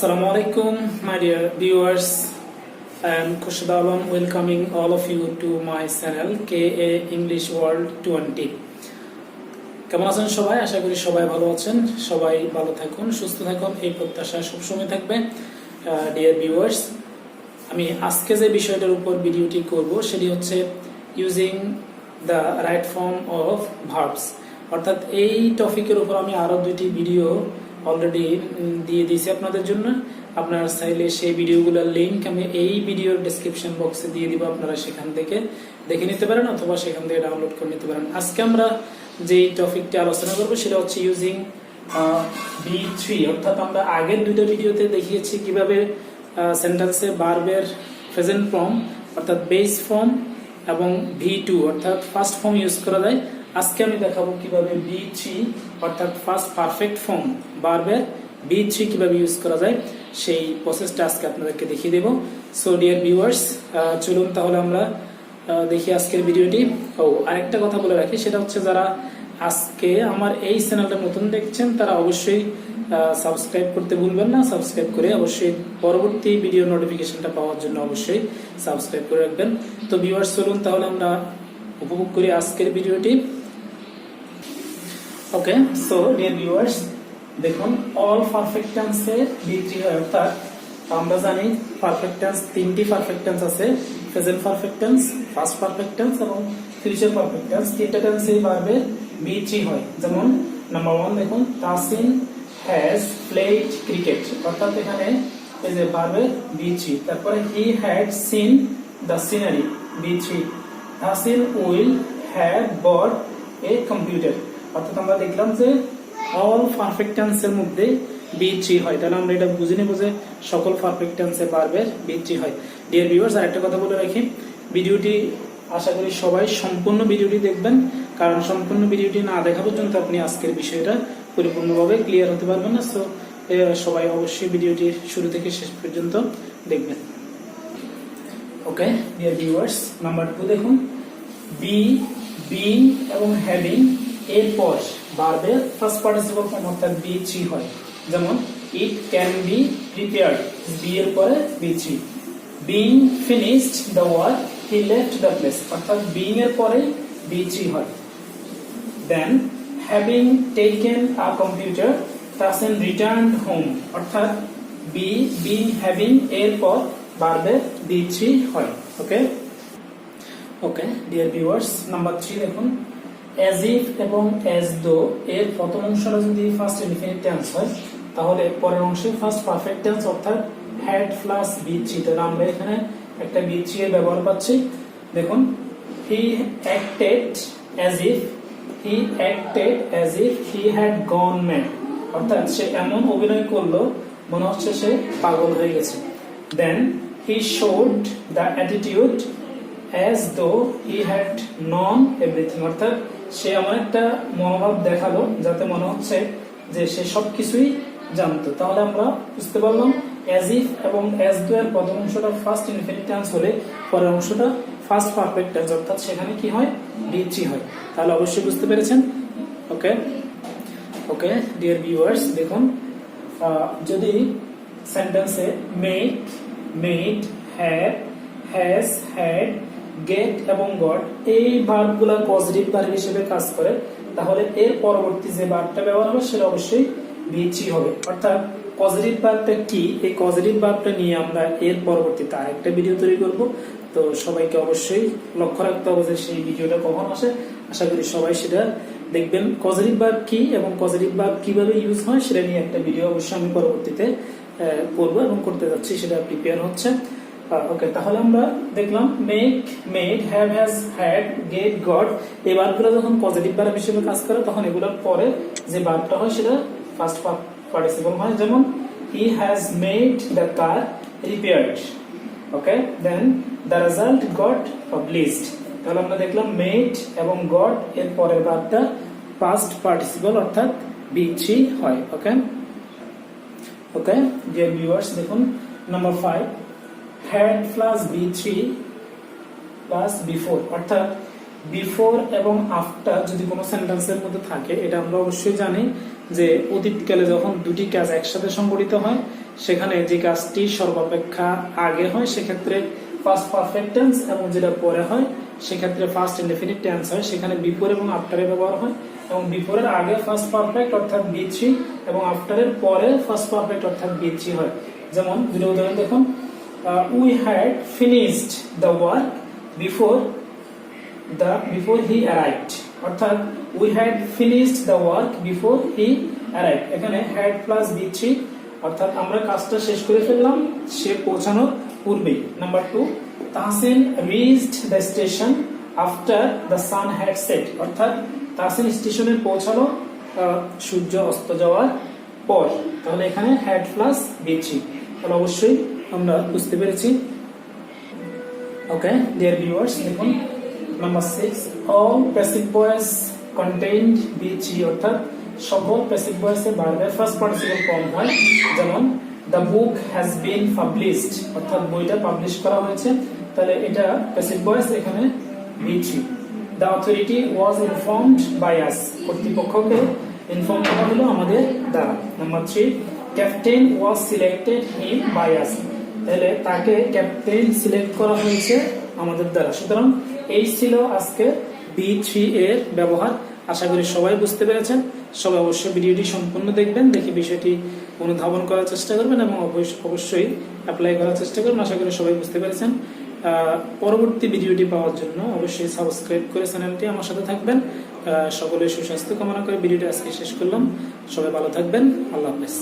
Assalamu alaikum, my dear viewers. I am Khurshid Alam, welcoming all of you to my channel KA English World 20. কেমন আছেন সবাই? আশা করি সবাই ভালো আছেন। সবাই ভালো থাকুন, সুস্থ থাকুন, এই প্রত্যাশা সবসময় থাকবে। ডিয়ার ভিউয়ার্স, আমি আজকে যে বিষয়টার উপর ভিডিওটি করব সেটি হচ্ছে using the right form of verbs. অর্থাৎ এই টপিকের উপর আমি আরো দুইটি ভিডিও অলরেডি দিয়ে দিয়েছি আপনাদের জন্য। আপনারা চাইলে সেই ভিডিওগুলোর লিংক আমি এই ভিডিওর ডেসক্রিপশন বক্সে দিয়ে দিব, আপনারা সেখান থেকে দেখে নিতে পারেন অথবা সেখান থেকে ডাউনলোড করে নিতে পারেন। আজকে আমরা যে টপিকটি আলোচনা করবো সেটা হচ্ছে ইউজিং V3। অর্থাৎ আমরা আগের দুটো ভিডিওতে দেখিয়েছি কিভাবে সেন্টেন্সে ভার্বের প্রেজেন্ট ফর্ম অর্থাৎ বেস ফর্ম এবং V2 অর্থাৎ ফার্স্ট ফর্ম ইউজ করা যায়। আজকে আমি দেখাবো কিভাবে V3 অর্থাৎ ফার্স্ট পারফেক্ট ফর্ম ভার্বের V3 কিভাবে ইউজ করা যায়, সেই প্রসেসটা আজকে আপনাদেরকে দেখিয়ে দেব। সো ডিয়ার ভিউয়ার্স, চলুন তাহলে আমরা দেখি আজকের ভিডিওটি। আরেকটা কথা বলে রাখি, সেটা হচ্ছে যারা আজকে আমার এই চ্যানেলটা নতুন দেখছেন তারা অবশ্যই সাবস্ক্রাইব করতে ভুলবেন না। সাবস্ক্রাইব করে অবশ্যই পরবর্তী ভিডিও নোটিফিকেশনটা পাওয়ার জন্য অবশ্যই সাবস্ক্রাইব করে রাখবেন। তো ভিউয়ার্স, চলুন তাহলে আমরা উপভোগ করি আজকের ভিডিওটি। ওকে, সো ডিয়ার ভিউয়ার্স, দেখুন অল পারফেক্ট টেন্সে V3 হয়। অর্থাৎ আমরা জানি পারফেক্ট টেন্স তিনটি পারফেক্ট টেন্স আছে, present perfect tense, past perfect tense এবং ফিউচার পারফেক্ট টেন্স। তিনটা টেন্সেই ভার্বে V3 হয়। যেমন নাম্বার 1 দেখুন, তাসিন হ্যাজ প্লেড ক্রিকেট। অর্থাৎ এখানে এই যে ভার্বে V3। তারপরে he had seen the scenery V3। Tasin will have bought a computer. অর্থাৎ আমরা দেখলাম যে অল পারফেক্ট টেন্সের মধ্যে V3 হয়। তাহলে আমরা এটা বুঝে নেব যে সকল পারফেক্ট টেন্সে ভার্বের V3 হয়। ডিয়ার ভিউয়ার্স, আরেকটা কথা বলে রাখি, ভিডিওটি আশা করি সবাই সম্পূর্ণ ভিডিওটি দেখবেন, কারণ সম্পূর্ণ ভিডিওটি না দেখা পর্যন্ত আপনি আজকের বিষয়টা পরিপূর্ণভাবে ক্লিয়ার হতে পারবেন না। সো সবাই অবশ্যই ভিডিওটি শুরু থেকে শেষ পর্যন্ত দেখবেন। ওকে ডিয়ার ভিউয়ার্স, নাম্বার 2 দেখুন, বি, বিং এবং হ্যাভিং এরপর ভার্বের ফার্স্ট পার্টিসিপল ফর্ম অর্থাৎ V3 হয়। যেমন it can be prepared, be এর পরে V3। Being finished the work he left the place. অর্থাৎ বিং এর পরে V3 হয়। Then having taken a computer Tasin returned home. অর্থাৎ বি, বিং, হ্যাভিং এর পর ভার্বের V3 হয়। Okay okay dear viewers, number 3 দেখুন, as if এবং as though এর প্রথম অংশটা যদি ফার্স্ট ইনফিনিট টেন্স হয় তাহলে পরের অংশে ফার্স্ট পারফেক্ট টেন্স অর্থাৎ had প্লাস V3। তাহলে আমরা এখানে একটা V3 এর ব্যবহার পাচ্ছি। দেখুন, he acted as if he had gone mad। অর্থাৎ সে এমন অভিনয় করলো মনে হচ্ছে সে পাগল হয়ে গেছে। Then he showed the attitude as though he had known everything। অর্থাৎ সে এমন একটা মনোভাব দেখালো যাতে মনে হচ্ছে যে সে সবকিছুই জানতো। তাহলে আমরা বুঝতে পারলাম as if এবং as though এর প্রথম অংশটা ফার্স্ট ইনফিনিট টেন্স হলে পরের অংশটা ফার্স্ট পারফেক্ট টেন্স অর্থাৎ সেখানে কি হয়, V3 হয়। তাহলে অবশ্যই বুঝতে পেরেছেন। ওকে ওকে ডিয়ার ভিউয়ার্স, দেখুন যদি সেন্টেন্সে make, made, have, has, had, get এবং গট এই ভার্বগুলো পজিটিভ ভার্ব হিসেবে কাজ করে, তাহলে এর পরবর্তী যে ভার্বটা ব্যবহার হবে সেটা অবশ্যই V3 হবে। অর্থাৎ পজিটিভ ভার্বটা কি, এই পজিটিভ ভার্বটা নিয়ে আমরা এর পরবর্তীতে আরেকটা ভিডিও তৈরি করব। তো সবাইকে অবশ্যই লক্ষ্য রাখতে হবে যে সেই ভিডিওটা কখন আসে। আশা করি সবাই সেটা দেখবেন। পজিটিভ ভার্ব কি এবং পজিটিভ ভার্ব কিভাবে ইউজ হয় সেটা নিয়ে একটা ভিডিও অবশ্যই আমি পরবর্তীতে করবো এবং করতে যাচ্ছি, সেটা প্রিপেয়ার হচ্ছে। ওকে, তাহলে আমরা দেখলাম make, made, have, has, had, get, got এই ভার্বগুলো যখন পজিটিভ ভার্ব হিসেবে কাজ করে তখন এগুলোর পরে যে ভার্বটা হয় সেটা ফার্স্ট পার্টিসিপল হয়। যেমন he has made the car repaired. Okay, then the result got published. তাহলে আমরা দেখলাম মেড এবং গট এর পরের ভার্বটা পাস্ট পার্টিসিপল অর্থাৎ V3 হয়। ওকে ওকে ডিয়ার ভিউয়ার্স, দেখুন number 5, had plus V3 plus before. অর্থাৎ বিফোর এবং আফটার যদি কোনো সেন্টেন্সের মধ্যে থাকে, এটা আমরা অবশ্যই জানি যে অতীতকালে যখন দুটি কাজ একসাথে সংঘটিত হয় সেখানে যে কাজটি সর্বাপেক্ষা আগে হয় সেক্ষেত্রে ফার্স্ট পারফেক্ট টেন্স, এবং যেটা পরে হয় সেক্ষেত্রে ফার্স্ট ইনডেফিনিট টেন্স হয়। সেখানে বিফোর এবং আফটারে ব্যবহার হয়, এবং বিফোরের আগে ফার্স্ট পারফেক্ট অর্থাৎ বি3 এবং আফটারের পরে ফার্স্ট পারফেক্ট অর্থাৎ বি3 হয়। যেমন দুটো উদাহরণ দেখুন, we had finished the work before he arrived, অর্থাৎ we had finished the work before he arrived. এখানে হ্যাড প্লাস বি3, অর্থাৎ আমরা কাজটা শেষ করে ফেললাম সে পৌঁছানোর পূর্বেই। Number 2, Tahsin reached the station after the sun had set, অর্থাৎ তাহসিন স্টেশনে পৌঁছালো সূর্য অস্ত যাওয়ার পর। তাহলে এখানে হ্যাড প্লাস বি3, তাহলে অবশ্যই আমরা বুঝতে পেরেছি। ওকে ডিয়ার ভিউয়ার্স, দেখুন number 6, all passive voice contained বি3, অর্থাৎ সকল প্যাসিভ ভয়েসে ভার্বের ফার্স্ট পার্টিসিপল ফর্ম হয়। যেমন the book has been published, অর্থাৎ বইটা পাবলিশ করা হয়েছে, তাহলে এটা প্যাসিভ ভয়েস, এখানে বি3। The authority was informed by us, কর্তৃপক্ষকে ইনফর্ম করা হলো আমাদের দ্বারা। Number 3, captain was selected him by us, তাহলে তাকে ক্যাপ্টেন সিলেক্ট করা হয়েছে আমাদের দ্বারা। সুতরাং এই ছিল আজকে বি3 এর ব্যবহার। আশা করি সবাই বুঝতে পেরেছেন। সবাই অবশ্যই ভিডিওটি সম্পূর্ণ দেখবেন, দেখে বিষয়টি অনুধাবন করার চেষ্টা করবেন এবং অবশ্যই অ্যাপ্লাই করার চেষ্টা করবেন। আশা করি সবাই বুঝতে পেরেছেন। পরবর্তী ভিডিওটি পাওয়ার জন্য অবশ্যই সাবস্ক্রাইব করে চ্যানেলটি আমার সাথে থাকবেন। সকলের সুস্বাস্থ্য কামনা করে ভিডিওটি আজকে শেষ করলাম। সবাই ভালো থাকবেন। আল্লাহ হাফেজ।